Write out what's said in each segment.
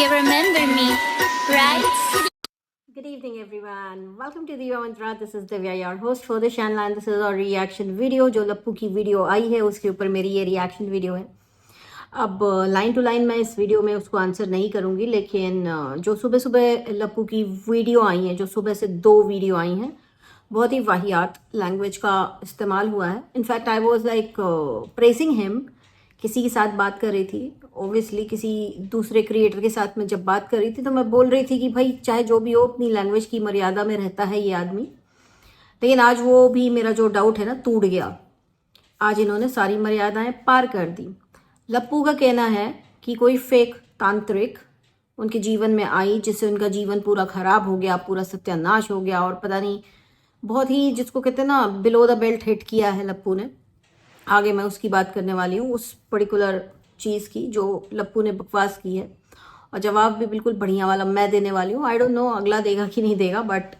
You remember me, right? Good evening, everyone. Welcome to Diva Mantra. This is Divya, your host for the channel, and this is our reaction video. जो लप्पू की video आई है उसके ऊपर मेरी ये reaction video है. अब line to line मैं इस वीडियो में उसको आंसर नहीं करूंगी, लेकिन जो सुबह सुबह लप्पू की वीडियो आई है, जो सुबह से 2 वीडियो आई हैं, बहुत ही वाहियात लैंग्वेज का इस्तेमाल हुआ है. In fact I was like praising him. किसी के साथ बात कर रही थी, ओब्वियसली किसी दूसरे क्रिएटर के साथ में जब बात कर रही थी तो मैं बोल रही थी कि भाई चाहे जो भी हो अपनी लैंग्वेज की मर्यादा में रहता है ये आदमी. लेकिन आज वो भी मेरा जो डाउट है ना टूट गया. आज इन्होंने सारी मर्यादाएं पार कर दी. लप्पू का कहना है कि कोई फेक तांत्रिक उनके जीवन में आई जिससे उनका जीवन पूरा खराब हो गया, पूरा सत्यानाश हो गया, और पता नहीं बहुत ही जिसको कहते हैं ना बिलो द बेल्ट हिट किया है लप्पू ने. आगे मैं उसकी बात करने वाली हूँ, उस पर्टिकुलर चीज़ की जो लप्पू ने बकवास की है, और जवाब भी बिल्कुल बढ़िया वाला मैं देने वाली हूँ. आई डोंट नो अगला देगा कि नहीं देगा, but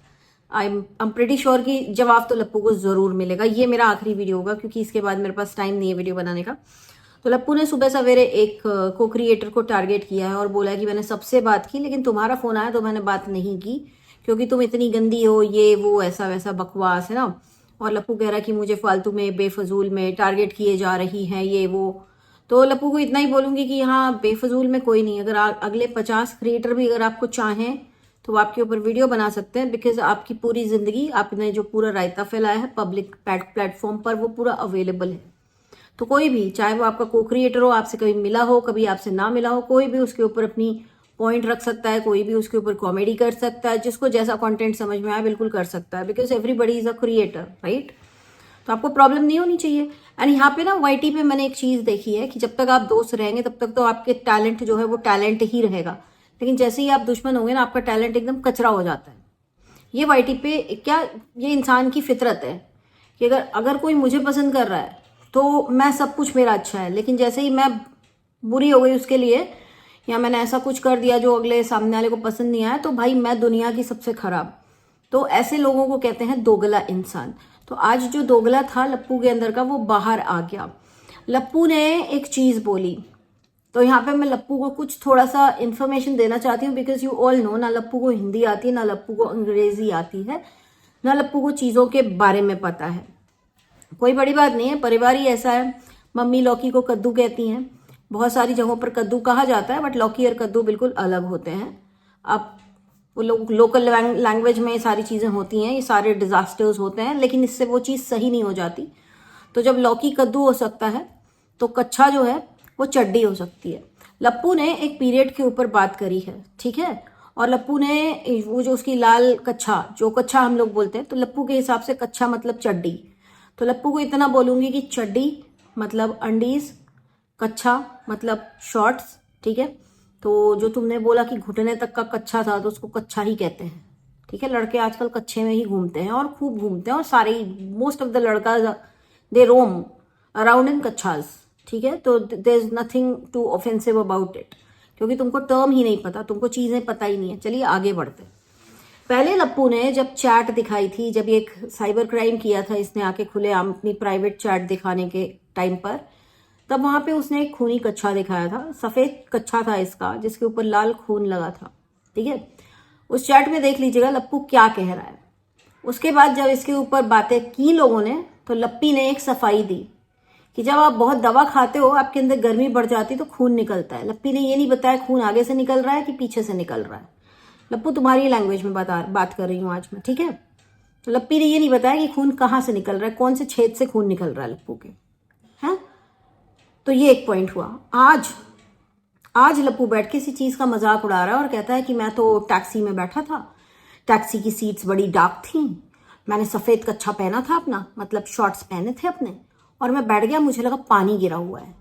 I am pretty sure कि जवाब तो लप्पू को ज़रूर मिलेगा. ये मेरा आखिरी वीडियो होगा क्योंकि इसके बाद मेरे पास टाइम नहीं है वीडियो बनाने का. तो लप्पू ने सुबह सवेरे एक को क्रिएटर को टारगेट किया है और बोला है कि मैंने सबसे बात की लेकिन तुम्हारा फ़ोन आया तो मैंने बात नहीं की क्योंकि तुम इतनी गंदी हो, ये वो ऐसा वैसा बकवास है ना. और लप्पू कह रहा है कि मुझे फालतू में बेफजूल में टारगेट किए जा रही हैं ये वो. तो लप्पू को इतना ही बोलूँगी कि हाँ, बेफजूल में कोई नहीं. अगर अगले 50 क्रिएटर भी अगर आपको चाहें तो वो आपके ऊपर वीडियो बना सकते हैं, बिकॉज आपकी पूरी ज़िंदगी आपने जो पूरा रायता फैलाया है पब्लिक प्लेटफॉर्म पर वो पूरा अवेलेबल है. तो कोई भी, चाहे वो आपका को क्रिएटर हो, आपसे कभी मिला हो, कभी आपसे ना मिला हो, कोई भी उसके ऊपर अपनी पॉइंट रख सकता है, कोई भी उसके ऊपर कॉमेडी कर सकता है, जिसको जैसा कंटेंट समझ में आए बिल्कुल कर सकता है, because everybody is a creator, right. तो आपको प्रॉब्लम नहीं होनी चाहिए. एंड यहाँ पे ना वाईटी पे मैंने एक चीज़ देखी है कि जब तक आप दोस्त रहेंगे तब तक तो आपके टैलेंट जो है वो टैलेंट ही रहेगा, लेकिन जैसे ही आप दुश्मन होंगे ना आपका टैलेंट एकदम कचरा हो जाता है. ये वाईटी पे क्या, ये इंसान की फितरत है कि अगर कोई मुझे पसंद कर रहा है तो मैं सब कुछ मेरा अच्छा है, लेकिन जैसे ही मैं बुरी हो गई उसके लिए या मैंने ऐसा कुछ कर दिया जो अगले सामने वाले को पसंद नहीं आया तो भाई मैं दुनिया की सबसे खराब. तो ऐसे लोगों को कहते हैं दोगला इंसान. तो आज जो दोगला था लप्पू के अंदर का वो बाहर आ गया. लप्पू ने एक चीज़ बोली, तो यहाँ पे मैं लप्पू को कुछ थोड़ा सा इन्फॉर्मेशन देना चाहती हूँ, बिकॉज यू ऑल नो ना लप्पू को हिंदी आती है, ना लप्पू को अंग्रेजी आती है, ना लप्पू को चीज़ों के बारे में पता है. कोई बड़ी बात नहीं है, परिवार ही ऐसा है. मम्मी लौकी को कद्दू कहती हैं. बहुत सारी जगहों पर कद्दू कहा जाता है, बट लौकी और कद्दू बिल्कुल अलग होते हैं. अब वो लोकल लैंग्वेज में ये सारी चीज़ें होती हैं, ये सारे डिजास्टर्स होते हैं, लेकिन इससे वो चीज़ सही नहीं हो जाती. तो जब लौकी कद्दू हो सकता है तो कच्छा जो है वो चड्डी हो सकती है. लप्पू ने एक पीरियड के ऊपर बात करी है, ठीक है, और लप्पू ने वो जो उसकी लाल कच्छा, जो कच्छा हम लोग बोलते हैं, तो लप्पू के हिसाब से कच्छा मतलब चड्डी. तो लप्पू को इतना बोलूँगी कि चड्डी मतलब अंडीज, कच्छा मतलब शॉर्ट्स, ठीक है. तो जो तुमने बोला कि घुटने तक का कच्छा था तो उसको कच्छा ही कहते हैं, ठीक है. लड़के आजकल कच्छे में ही घूमते हैं और खूब घूमते हैं, और सारे मोस्ट ऑफ द लड़का दे रोम अराउंड इन कच्छाज, ठीक है. तो there is nothing to offensive about it, क्योंकि तुमको टर्म ही नहीं पता, तुमको चीज़ें पता ही नहीं है. चलिए आगे बढ़ते. पहले लप्पू ने जब चैट दिखाई थी, जब एक साइबर क्राइम किया था इसने आके खुलेआम अपनी प्राइवेट चैट दिखाने के टाइम पर, तब वहां पे उसने एक खूनी कच्छा दिखाया था. सफेद कच्छा था इसका जिसके ऊपर लाल खून लगा था, ठीक है. उस चैट में देख लीजिएगा लप्पू क्या कह रहा है. उसके बाद जब इसके ऊपर बातें की लोगों ने तो लप्पी ने एक सफाई दी कि जब आप बहुत दवा खाते हो आपके अंदर गर्मी बढ़ जाती तो खून निकलता है. लप्पी ने ये नहीं बताया खून आगे से निकल रहा है कि पीछे से निकल रहा है. लप्पू तुम्हारी लैंग्वेज में बात कर रही हूँ आज मैं, ठीक है. तो लप्पी ने ये नहीं बताया कि खून कहाँ से निकल रहा है, कौन से छेद से खून निकल रहा है लप्पू के, हैं. तो ये एक पॉइंट हुआ. आज लप्पू बैठ के इसी चीज़ का मजाक उड़ा रहा है और कहता है कि मैं तो टैक्सी में बैठा था, टैक्सी की सीट्स बड़ी डार्क थी, मैंने सफ़ेद कच्छा पहना था अपना, मतलब शॉर्ट्स पहने थे अपने, और मैं बैठ गया, मुझे लगा पानी गिरा हुआ है.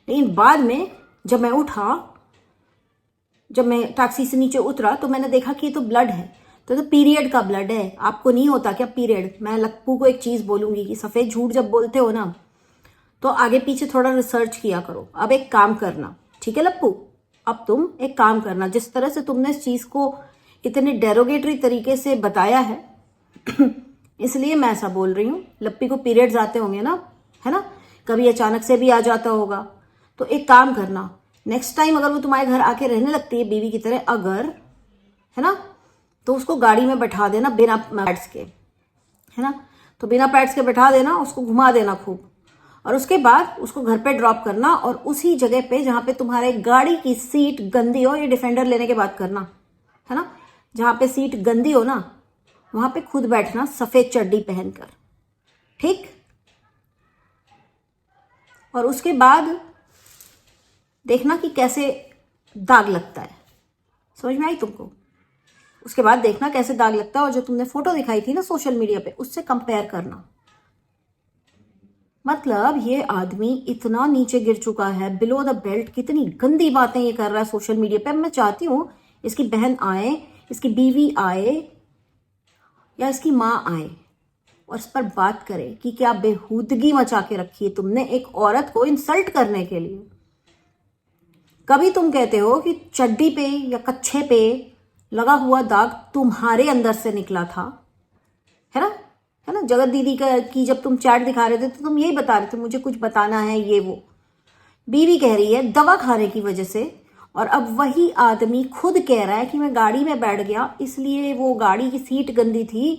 लेकिन बाद में जब मैं टैक्सी से नीचे उतरा तो मैंने देखा कि ये तो ब्लड है. तो पीरियड का ब्लड है. आपको नहीं होता क्या पीरियड? मैं लप्पू को एक चीज़ बोलूँगी कि सफ़ेद झूठ जब बोलते हो ना तो आगे पीछे थोड़ा रिसर्च किया करो. अब एक काम करना, ठीक है लप्पू, अब तुम एक काम करना, जिस तरह से तुमने इस चीज़ को इतने डेरोगेटरी तरीके से बताया है इसलिए मैं ऐसा बोल रही हूँ. लप्पी को पीरियड्स आते होंगे ना, है ना, कभी अचानक से भी आ जाता होगा. तो एक काम करना, नेक्स्ट टाइम अगर वो तुम्हारे घर आके रहने लगती है बीवी की तरह, अगर, है ना, तो उसको गाड़ी में बैठा देना बिना पैड्स के, है ना, तो बिना पैड्स के बैठा देना, उसको घुमा देना खूब, और उसके बाद उसको घर पे ड्रॉप करना, और उसी जगह पे जहां पे तुम्हारे गाड़ी की सीट गंदी हो, ये डिफेंडर लेने के बाद करना, है ना, जहां पे सीट गंदी हो ना, वहां पे खुद बैठना सफेद चड्डी पहनकर, ठीक। और उसके बाद देखना कि कैसे दाग लगता है, समझ में आई तुमको? उसके बाद देखना कैसे दाग लगता है, और जो तुमने फोटो दिखाई थी ना सोशल मीडिया पे, उससे कंपेयर करना। मतलब ये आदमी इतना नीचे गिर चुका है, बिलो द बेल्ट, कितनी गंदी बातें ये कर रहा है सोशल मीडिया पे। मैं चाहती हूँ इसकी बहन आए, इसकी बीवी आए, या इसकी माँ आए, और इस पर बात करे कि क्या बेहूदगी मचा के रखी है तुमने एक औरत को इंसल्ट करने के लिए। कभी तुम कहते हो कि चड्डी पे या कच्छे पे लगा हुआ दाग तुम्हारे अंदर से निकला था, है ना, है ना। जगत दीदी का की जब तुम चैट दिखा रहे थे तो तुम यही बता रहे थे मुझे कुछ बताना है, ये वो। बीवी कह रही है दवा खाने की वजह से, और अब वही आदमी खुद कह रहा है कि मैं गाड़ी में बैठ गया इसलिए वो गाड़ी की सीट गंदी थी,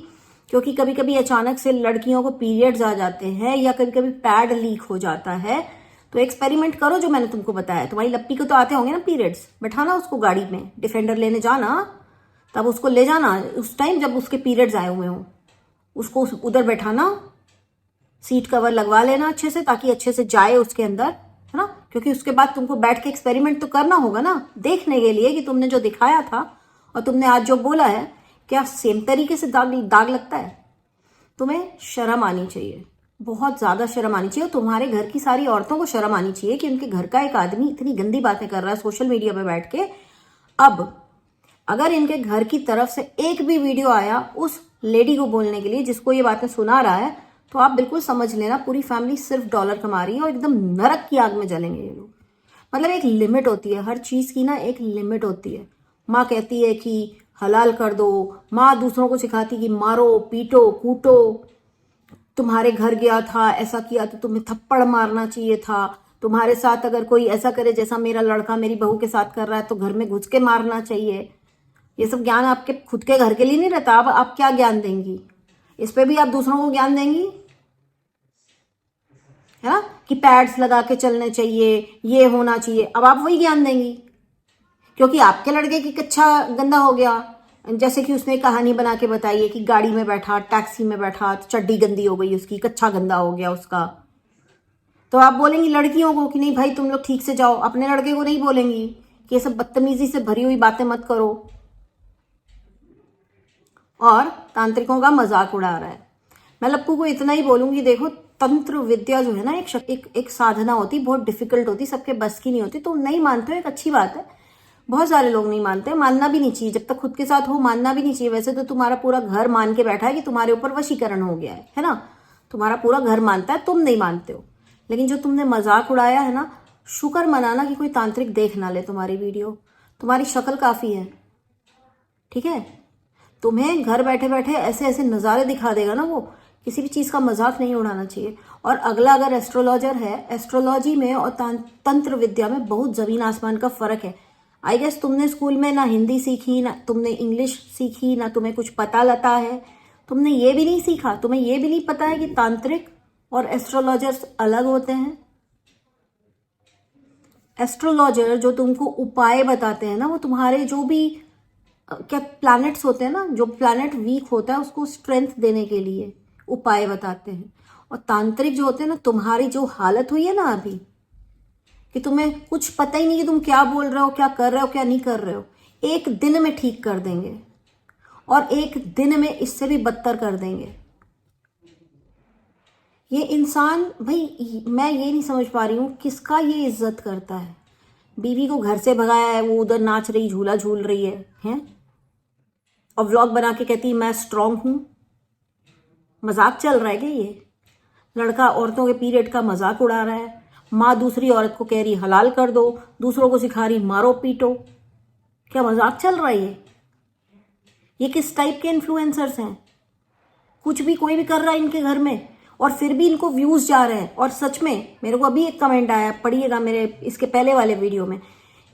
क्योंकि कभी कभी अचानक से लड़कियों को पीरियड्स आ जाते हैं, या कभी कभी पैड लीक हो जाता है। तो एक्सपेरिमेंट करो जो मैंने तुमको बताया। तुम्हारी लप्पी को तो आते होंगे ना पीरियड्स, बैठाना उसको गाड़ी में, डिफेंडर लेने जाना, तब उसको ले जाना उस टाइम जब उसके पीरियड्स आए हुए हों, उसको उधर बैठाना, सीट कवर लगवा लेना अच्छे से, ताकि अच्छे से जाए उसके अंदर, है ना। क्योंकि उसके बाद तुमको बैठ के एक्सपेरिमेंट तो करना होगा ना, देखने के लिए कि तुमने जो दिखाया था और तुमने आज जो बोला है क्या सेम तरीके से दाग लगता है। तुम्हें शर्म आनी चाहिए, बहुत ज्यादा शर्म आनी चाहिए, और तुम्हारे घर की सारी औरतों को शर्म आनी चाहिए कि उनके घर का एक आदमी इतनी गंदी बातें कर रहा है सोशल मीडिया पे बैठ के। अब अगर इनके घर की तरफ से एक भी वीडियो आया उस लेडी को बोलने के लिए जिसको ये बातें सुना रहा है, तो आप बिल्कुल समझ लेना पूरी फैमिली सिर्फ डॉलर कमा रही है, और एकदम नरक की आग में जलेंगे ये लोग। मतलब एक लिमिट होती है हर चीज की ना, एक लिमिट होती है। माँ कहती है कि हलाल कर दो, माँ दूसरों को सिखाती कि मारो पीटो कूटो, तुम्हारे घर गया था ऐसा किया तो तुम्हें थप्पड़ मारना चाहिए था, तुम्हारे साथ अगर कोई ऐसा करे जैसा मेरा लड़का मेरी बहू के साथ कर रहा है तो घर में घुस के मारना चाहिए। ये सब ज्ञान आपके खुद के घर के लिए नहीं रहता। अब आप क्या ज्ञान देंगी, इस पे भी आप दूसरों को ज्ञान देंगी, है ना, कि पैड्स लगा के चलने चाहिए, ये होना चाहिए। अब आप वही ज्ञान देंगी क्योंकि आपके लड़के की कच्छा गंदा हो गया, जैसे कि उसने कहानी बना के बताई है कि गाड़ी में बैठा, टैक्सी में बैठा, चड्डी गंदी हो गई उसकी, कच्छा गंदा हो गया उसका, तो आप बोलेंगी लड़कियों को कि नहीं भाई तुम लोग ठीक से जाओ। अपने लड़के को नहीं बोलेंगी कि ये सब बदतमीजी से भरी हुई बातें मत करो, और तांत्रिकों का मजाक उड़ा रहा है। मैं लप्पू को इतना ही बोलूंगी, देखो तंत्र विद्या जो है ना एक साधना होती, बहुत डिफिकल्ट होती, सबके बस की नहीं होती। तो नहीं मानते हो, एक अच्छी बात है, बहुत सारे लोग नहीं मानते, मानना भी नहीं चाहिए, जब तक खुद के साथ हो मानना भी नहीं चाहिए। वैसे तो तुम्हारा पूरा घर मान के बैठा है कि तुम्हारे ऊपर वशीकरण हो गया है ना, तुम्हारा पूरा घर मानता है, तुम नहीं मानते हो। लेकिन जो तुमने मजाक उड़ाया है ना, शुक्र मनाना कि कोई तांत्रिक देख ना ले तुम्हारी वीडियो, तुम्हारी शक्ल काफी है, ठीक है। तुम्हें घर बैठे बैठे ऐसे ऐसे नज़ारे दिखा देगा ना वो, किसी भी चीज़ का मजाक नहीं उड़ाना चाहिए। और अगला अगर एस्ट्रोलॉजर है, एस्ट्रोलॉजी में और तंत्र विद्या में बहुत जमीन आसमान का फर्क है। आई गेस तुमने स्कूल में ना हिंदी सीखी, ना तुमने इंग्लिश सीखी, ना तुम्हें कुछ पता लता है, तुमने ये भी नहीं सीखा, तुम्हें ये भी नहीं पता है कि तांत्रिक और एस्ट्रोलॉजर्स अलग होते हैं। एस्ट्रोलॉजर जो तुमको उपाय बताते हैं ना, वो तुम्हारे जो भी क्या प्लैनेट्स होते हैं ना, जो प्लैनेट वीक होता है उसको स्ट्रेंथ देने के लिए उपाय बताते हैं। और तांत्रिक जो होते हैं ना, तुम्हारी जो हालत हुई है ना अभी, कि तुम्हें कुछ पता ही नहीं कि तुम क्या बोल रहे हो, क्या कर रहे हो, क्या नहीं कर रहे हो, एक दिन में ठीक कर देंगे, और एक दिन में इससे भी बदतर कर देंगे। ये इंसान भाई, मैं ये नहीं समझ पा रही हूँ किसका ये इज्जत करता है। बीवी को घर से भगाया है, वो उधर नाच रही, झूला झूल रही है? और व्लॉग बना के कहती है मैं स्ट्रांग हूं। मजाक चल रहा है क्या ये? लड़का औरतों के पीरियड का मजाक उड़ा रहा है, माँ दूसरी औरत को कह रही हलाल कर दो, दूसरों को सिखा रही मारो पीटो। क्या मजाक चल रहा है ये किस टाइप के इन्फ्लुएंसर्स हैं? कुछ भी कोई भी कर रहा है इनके घर में, और फिर भी इनको व्यूज जा रहे हैं। और सच में मेरे को अभी एक कमेंट आया, पढ़िएगा मेरे इसके पहले वाले वीडियो में,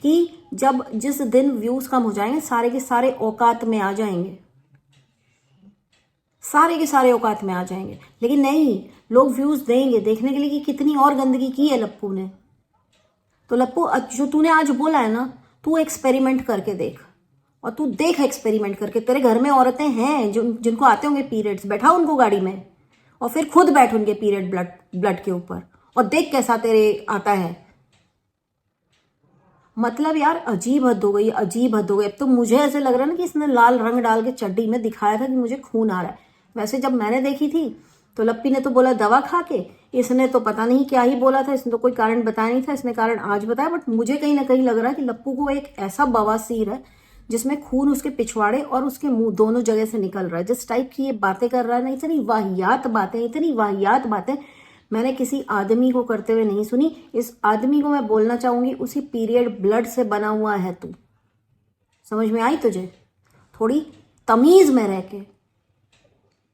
कि जब जिस दिन व्यूज कम हो जाएंगे सारे के सारे औकात में आ जाएंगे, सारे के सारे औकात में आ जाएंगे। लेकिन नहीं, लोग व्यूज देंगे देखने के लिए कि कितनी और गंदगी की है लप्पू ने। तो लप्पू, जो तूने आज बोला है ना, तू एक्सपेरिमेंट करके देख, और तू देख एक्सपेरिमेंट करके। तेरे घर में औरतें हैं जो जिनको आते होंगे पीरियड्स, बैठा उनको गाड़ी में और फिर खुद बैठ उनके पीरियड ब्लड के ऊपर और देख कैसा तेरे आता है। मतलब यार अजीब हद हो गई, अजीब हद हो गई। अब तो मुझे ऐसे लग रहा है ना कि इसने लाल रंग डाल के चड्डी में दिखाया था कि मुझे खून आ रहा है। वैसे जब मैंने देखी थी तो लप्पी ने तो बोला दवा खा के, इसने तो पता नहीं क्या ही बोला था, इसने तो कोई कारण बताया नहीं था, इसने कारण आज बताया। बट मुझे कहीं ना कहीं लग रहा है कि लप्पू को एक ऐसा बवासीर है जिसमें खून उसके पिछवाड़े और उसके मुंह दोनों जगह से निकल रहा है। जिस टाइप की ये बातें कर रहा है ना, इतनी वाहियात बातें, इतनी वाहियात बातें मैंने किसी आदमी को करते हुए नहीं सुनी। इस आदमी को मैं बोलना चाहूंगी, उसी पीरियड ब्लड से बना हुआ है तू। समझ में आई तुझे? थोड़ी तमीज में रह के,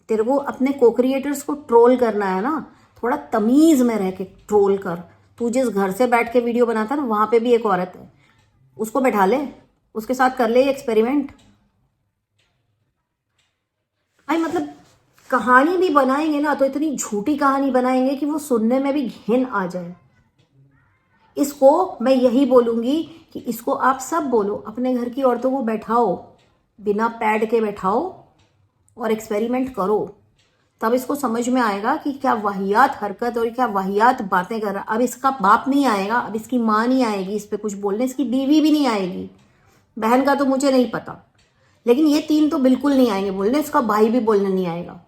तेरे को अपने को क्रिएटर्स को ट्रोल करना है ना, थोड़ा तमीज में रह के ट्रोल कर। तू जिस घर से बैठ के वीडियो बनाता है ना, वहां पे भी एक औरत है, उसको बैठा ले, उसके साथ कर ले एक्सपेरिमेंट। आई मतलब कहानी भी बनाएंगे ना तो इतनी झूठी कहानी बनाएंगे कि वो सुनने में भी घिन आ जाए। इसको मैं यही बोलूंगी कि इसको आप सब बोलो, अपने घर की औरतों को बैठाओ, बिना पैड के बैठाओ और एक्सपेरिमेंट करो, तब इसको समझ में आएगा कि क्या वाहियात हरकत और क्या वाहियात बातें कर रहा। अब इसका बाप नहीं आएगा, अब इसकी माँ नहीं आएगी इस पे कुछ बोलने, इसकी बीवी भी नहीं आएगी, बहन का तो मुझे नहीं पता, लेकिन ये तीन तो बिल्कुल नहीं आएंगे बोलने, इसका भाई भी बोलने नहीं आएगा।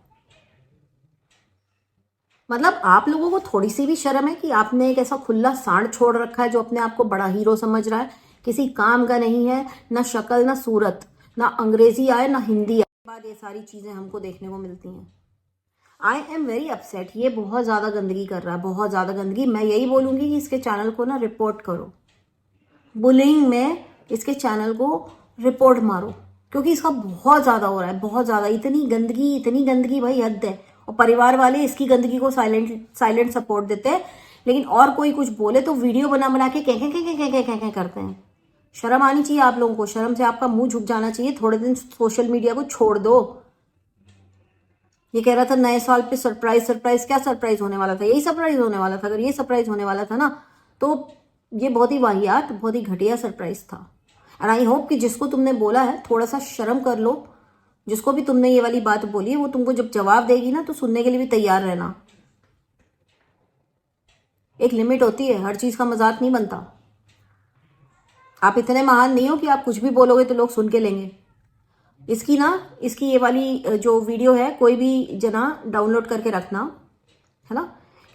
मतलब आप लोगों को थोड़ी सी भी शर्म है कि आपने एक ऐसा खुला सांड छोड़ रखा है जो अपने आप को बड़ा हीरो समझ रहा है, किसी काम का नहीं है, ना शक्ल ना सूरत, ना अंग्रेजी आए ना हिंदी आए, बाद ये सारी चीजें हमको देखने को मिलती हैं। I am very upset. ये बहुत ज्यादा गंदगी कर रहा है, बहुत ज्यादा गंदगी। मैं यही बोलूंगी कि इसके चैनल को ना रिपोर्ट करो, बुलिंग में इसके चैनल को रिपोर्ट मारो, क्योंकि इसका बहुत ज्यादा हो रहा है, बहुत ज्यादा। इतनी गंदगी भाई हद है। और परिवार वाले इसकी गंदगी को साइलेंट सपोर्ट देते हैं, लेकिन और कोई कुछ बोले तो वीडियो बना के कह करते हैं। शर्म आनी चाहिए आप लोगों को, शर्म से आपका मुंह झुक जाना चाहिए। थोड़े दिन सोशल मीडिया को छोड़ दो। ये कह रहा था नए साल पे सरप्राइज, क्या सरप्राइज होने वाला था? यही सरप्राइज होने वाला था। अगर ये सरप्राइज होने वाला था ना, तो ये बहुत ही वाहियात, बहुत ही घटिया सरप्राइज था। एंड आई होप कि जिसको तुमने बोला है थोड़ा सा शर्म कर लो। जिसको भी तुमने ये वाली बात बोली है वो तुमको जब जवाब देगी ना तो सुनने के लिए भी तैयार रहना। एक लिमिट होती है, हर चीज का मजाक नहीं बनता। आप इतने महान नहीं हो कि आप कुछ भी बोलोगे तो लोग सुन के लेंगे। इसकी ये वाली जो वीडियो है कोई भी जना डाउनलोड करके रखना, है ना,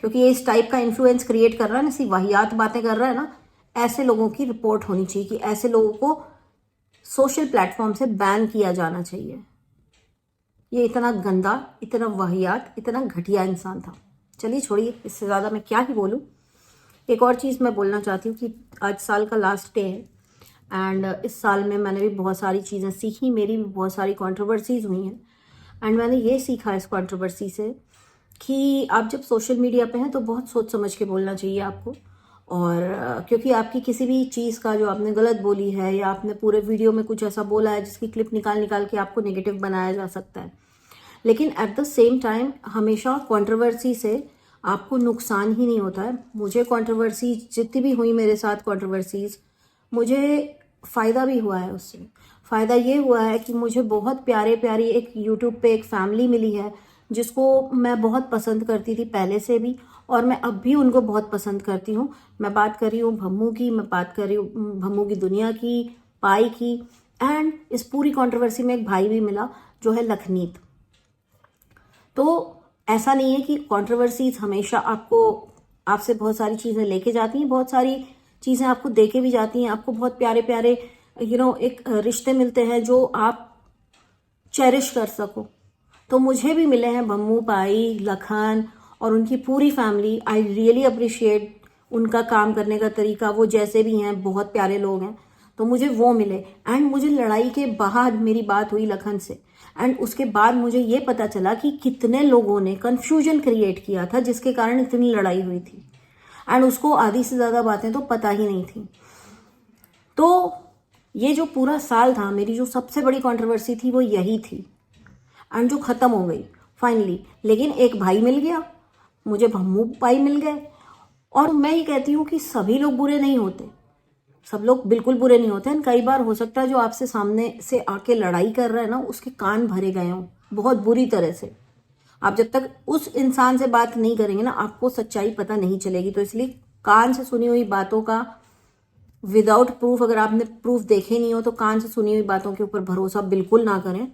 क्योंकि ये इस टाइप का इन्फ्लुएंस क्रिएट कर रहा है ना, ऐसी वाहियात बातें कर रहा है ना। ऐसे लोगों की रिपोर्ट होनी चाहिए कि ऐसे लोगों को सोशल प्लेटफॉर्म से बैन किया जाना चाहिए। ये इतना गंदा, इतना वाहियात, इतना घटिया इंसान था। चलिए छोड़िए, इससे ज़्यादा मैं क्या ही बोलूँ। एक और चीज़ मैं बोलना चाहती हूँ कि आज साल का लास्ट डे है एंड इस साल में मैंने भी बहुत सारी चीज़ें सीखी, मेरी भी बहुत सारी कंट्रोवर्सीज हुई हैं। एंड मैंने ये सीखा इस कंट्रोवर्सी से कि आप जब सोशल मीडिया पे हैं तो बहुत सोच समझ के बोलना चाहिए आपको। और क्योंकि आपकी किसी भी चीज़ का जो आपने गलत बोली है या आपने पूरे वीडियो में कुछ ऐसा बोला है जिसकी क्लिप निकाल के आपको नेगेटिव बनाया जा सकता है, लेकिन एट द सेम टाइम हमेशा कंट्रोवर्सी से आपको नुकसान ही नहीं होता है। मुझे कंट्रोवर्सी जितनी भी हुई मेरे साथ कंट्रोवर्सीज, मुझे फ़ायदा भी हुआ है उससे। फ़ायदा ये हुआ है कि मुझे बहुत प्यारी एक यूट्यूब पे एक फैमिली मिली है जिसको मैं बहुत पसंद करती थी पहले से भी, और मैं अब भी उनको बहुत पसंद करती हूँ। मैं बात कर रही हूँ भम्मू की, मैं बात कर रही हूँ भम्मू की दुनिया की, पाई की। एंड इस पूरी कंट्रोवर्सी में एक भाई भी मिला जो है लखनीत। तो ऐसा नहीं है कि कंट्रोवर्सीज हमेशा आपसे बहुत सारी चीज़ें लेके जाती हैं, बहुत सारी चीज़ें आपको देके भी जाती हैं। आपको बहुत प्यारे एक रिश्ते मिलते हैं जो आप चेरिश कर सको। तो मुझे भी मिले हैं भम्मू, पाई, लखन और उनकी पूरी फैमिली। आई रियली अप्रिशिएट उनका काम करने का तरीका, वो जैसे भी हैं बहुत प्यारे लोग हैं। तो मुझे वो मिले। एंड मुझे लड़ाई के बाद मेरी बात हुई लखन से, एंड उसके बाद मुझे ये पता चला कि कितने लोगों ने कंफ्यूजन क्रिएट किया था जिसके कारण इतनी लड़ाई हुई थी, एंड उसको आधी से ज़्यादा बातें तो पता ही नहीं थी। तो ये जो पूरा साल था, मेरी जो सबसे बड़ी कंट्रोवर्सी थी वो यही थी, एंड जो ख़त्म हो गई फाइनली। लेकिन एक भाई मिल गया मुझे, भम्मू भाई मिल गए। और मैं ये कहती हूँ कि सभी लोग बुरे नहीं होते, सब लोग बिल्कुल बुरे नहीं होते हैं। कई बार हो सकता है जो आपसे सामने से आके लड़ाई कर रहा है ना, उसके कान भरे गए हों बहुत बुरी तरह से। आप जब तक उस इंसान से बात नहीं करेंगे ना, आपको सच्चाई पता नहीं चलेगी। तो इसलिए कान से सुनी हुई बातों का विदाउट प्रूफ, अगर आपने प्रूफ देखे नहीं हो तो कान से सुनी हुई बातों के ऊपर भरोसा बिल्कुल ना करें।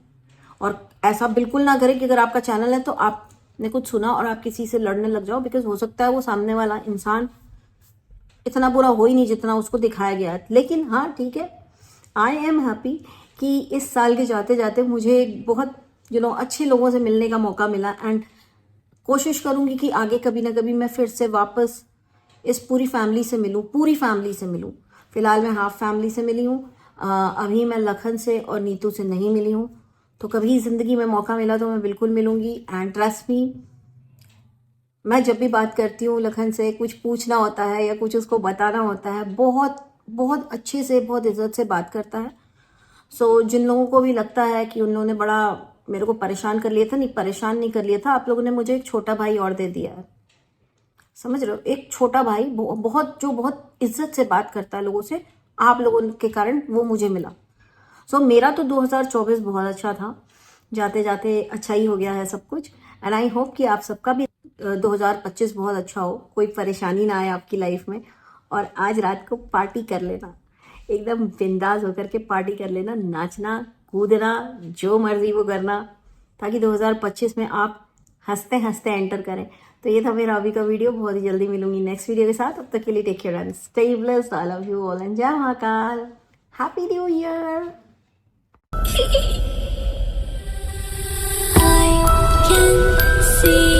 और ऐसा बिल्कुल ना करें कि अगर आपका चैनल है तो आपने कुछ सुना और आप किसी से लड़ने लग जाओ, बिकॉज हो सकता है वो सामने वाला इंसान इतना बुरा हो ही नहीं जितना उसको दिखाया गया है। लेकिन हाँ ठीक है, आई एम हैप्पी कि इस साल के जाते जाते मुझे बहुत अच्छे लोगों से मिलने का मौका मिला। एंड कोशिश करूँगी कि आगे कभी ना कभी मैं फिर से वापस इस पूरी फैमिली से मिलूँ। फिलहाल मैं हाफ फैमिली से मिली हूँ, अभी मैं लखन से और नीतू से नहीं मिली हूँ। तो कभी ज़िंदगी में मौका मिला तो मैं बिल्कुल मिलूँगी। एंड ट्रस्ट मी, मैं जब भी बात करती हूँ लखन से, कुछ पूछना होता है या कुछ उसको बताना होता है, बहुत बहुत अच्छे से, बहुत इज्जत से बात करता है। सो जिन लोगों को भी लगता है कि उन लोगों ने बड़ा मेरे को परेशान कर लिया था, नहीं, परेशान नहीं कर लिया था, आप लोगों ने मुझे एक छोटा भाई और दे दिया है। समझ रहे हो, एक छोटा भाई बहुत इज्जत से बात करता है लोगों से, आप लोगों के कारण वो मुझे मिला। सो मेरा तो 2024 बहुत अच्छा था, जाते जाते अच्छा ही हो गया है सब कुछ। एंड आई होप कि आप सबका भी 2025 बहुत अच्छा हो, कोई परेशानी ना आए आपकी लाइफ में। और आज रात को पार्टी कर लेना, एकदम बिंदास होकर के पार्टी कर लेना, नाचना कूदना जो मर्जी वो करना, ताकि 2025 में आप हंसते हंसते एंटर करें। तो ये था मेरा अभी का वीडियो, बहुत ही जल्दी मिलूंगी नेक्स्ट वीडियो के साथ। तब तक के लिए take care and stay blessed. I love you all and जय Mahakal, happy new year. I can see